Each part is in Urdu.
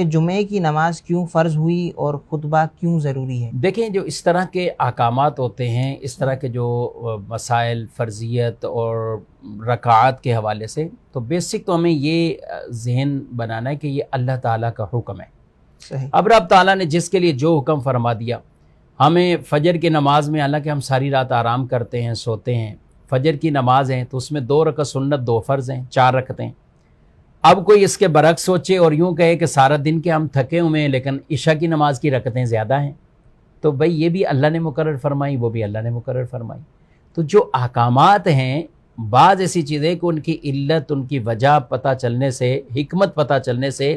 جمعے کی نماز کیوں فرض ہوئی اور خطبہ کیوں ضروری ہے؟ دیکھیں، جو اس طرح کے احکامات ہوتے ہیں، اس طرح کے جو مسائل فرضیت اور رکعات کے حوالے سے، تو بیسک تو ہمیں یہ ذہن بنانا ہے کہ یہ اللہ تعالیٰ کا حکم ہے۔ صحیح۔ اب رب تعالیٰ نے جس کے لیے جو حکم فرما دیا، ہمیں فجر کی نماز میں، حالانکہ ہم ساری رات آرام کرتے ہیں، سوتے ہیں، فجر کی نماز ہے تو اس میں 2 رکعت سنت، 2 فرض ہیں، 4 رکعتیں۔ اب کوئی اس کے برعکس سوچے اور یوں کہے کہ سارا دن کے ہم تھکے ہوئے ہیں لیکن عشاء کی نماز کی رکعتیں زیادہ ہیں، تو بھئی یہ بھی اللہ نے مقرر فرمائی، وہ بھی اللہ نے مقرر فرمائی۔ تو جو احکامات ہیں، بعض ایسی چیزیں کہ ان کی علت، ان کی وجہ پتہ چلنے سے، حکمت پتہ چلنے سے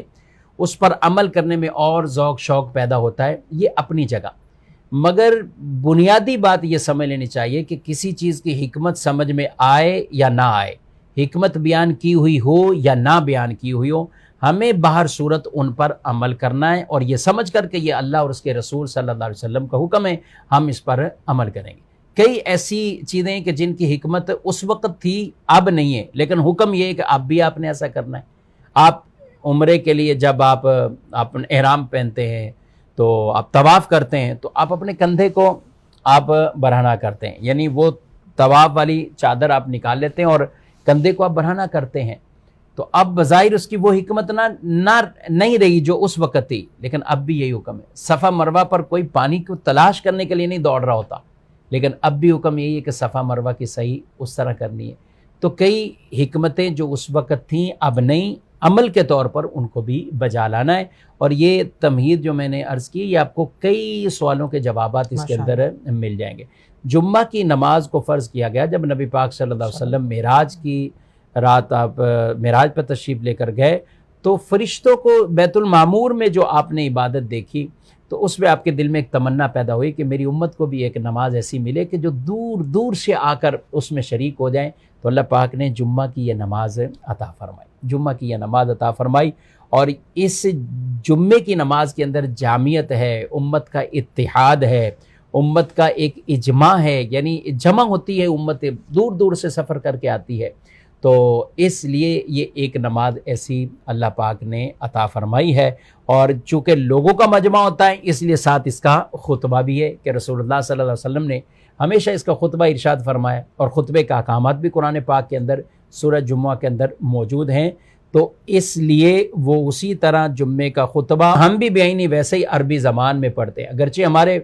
اس پر عمل کرنے میں اور ذوق شوق پیدا ہوتا ہے، یہ اپنی جگہ۔ مگر بنیادی بات یہ سمجھ لینی چاہیے کہ کسی چیز کی حکمت سمجھ میں آئے یا نہ آئے، حکمت بیان کی ہوئی ہو یا نہ بیان کی ہوئی ہو، ہمیں باہر صورت ان پر عمل کرنا ہے، اور یہ سمجھ کر کہ یہ اللہ اور اس کے رسول صلی اللہ علیہ وسلم کا حکم ہے، ہم اس پر عمل کریں گے۔ کئی ایسی چیزیں کہ جن کی حکمت اس وقت تھی، اب نہیں ہے، لیکن حکم یہ ہے کہ اب بھی آپ نے ایسا کرنا ہے۔ آپ عمرے کے لیے جب آپ احرام پہنتے ہیں تو آپ طواف کرتے ہیں تو آپ اپنے کندھے کو آپ برہنہ کرتے ہیں، یعنی وہ طواف والی چادر آپ نکال لیتے ہیں اور کندھے کو آپ برہنہ کرتے ہیں۔ تو اب بظاہر اس کی وہ حکمت نہیں رہی جو اس وقت تھی، لیکن اب بھی یہی حکم ہے۔ صفا مروہ پر کوئی پانی کو تلاش کرنے کے لیے نہیں دوڑ رہا ہوتا، لیکن اب بھی حکم یہی ہے کہ صفا مروہ کی صحیح اس طرح کرنی ہے۔ تو کئی حکمتیں جو اس وقت تھیں اب نہیں، عمل کے طور پر ان کو بھی بجا لانا ہے۔ اور یہ تمہید جو میں نے عرض کی، یہ آپ کو کئی سوالوں کے جوابات اس کے اندر مل جائیں گے۔ جمعہ کی نماز کو فرض کیا گیا جب نبی پاک صلی اللہ علیہ وسلم معراج کی رات آپ معراج پر تشریف لے کر گئے، تو فرشتوں کو بیت المعمور میں جو آپ نے عبادت دیکھی تو اس میں آپ کے دل میں ایک تمنا پیدا ہوئی کہ میری امت کو بھی ایک نماز ایسی ملے کہ جو دور دور سے آ کر اس میں شریک ہو جائیں۔ تو اللہ پاک نے جمعہ کی یہ نماز عطا فرمائی، جمعہ کی یہ نماز عطا فرمائی، اور اس جمعے کی نماز کے اندر جامعیت ہے، امت کا اتحاد ہے، امت کا ایک اجماع ہے، یعنی جمع ہوتی ہے امت، دور دور سے سفر کر کے آتی ہے۔ تو اس لیے یہ ایک نماز ایسی اللہ پاک نے عطا فرمائی ہے، اور چونکہ لوگوں کا مجمع ہوتا ہے اس لیے ساتھ اس کا خطبہ بھی ہے کہ رسول اللہ صلی اللہ علیہ وسلم نے ہمیشہ اس کا خطبہ ارشاد فرمایا، اور خطبے کا احکامات بھی قرآن پاک کے اندر سورہ جمعہ کے اندر موجود ہیں۔ تو اس لیے وہ اسی طرح جمعے کا خطبہ ہم بھی بعینی ویسے ہی عربی زبان میں پڑھتے ہیں، اگرچہ ہمارے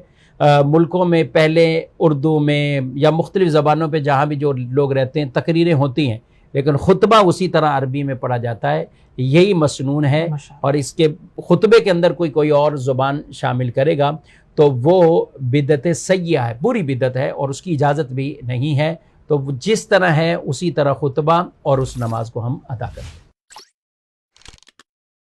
ملکوں میں پہلے اردو میں یا مختلف زبانوں پہ جہاں بھی جو لوگ رہتے ہیں تقریریں ہوتی ہیں، لیکن خطبہ اسی طرح عربی میں پڑھا جاتا ہے۔ یہی مسنون ہے، اور اس کے خطبے کے اندر کوئی اور زبان شامل کرے گا تو وہ بدعت سیئہ ہے، بری بدعت ہے، اور اس کی اجازت بھی نہیں ہے۔ تو جس طرح ہے اسی طرح خطبہ اور اس نماز کو ہم ادا کرتے ہیں۔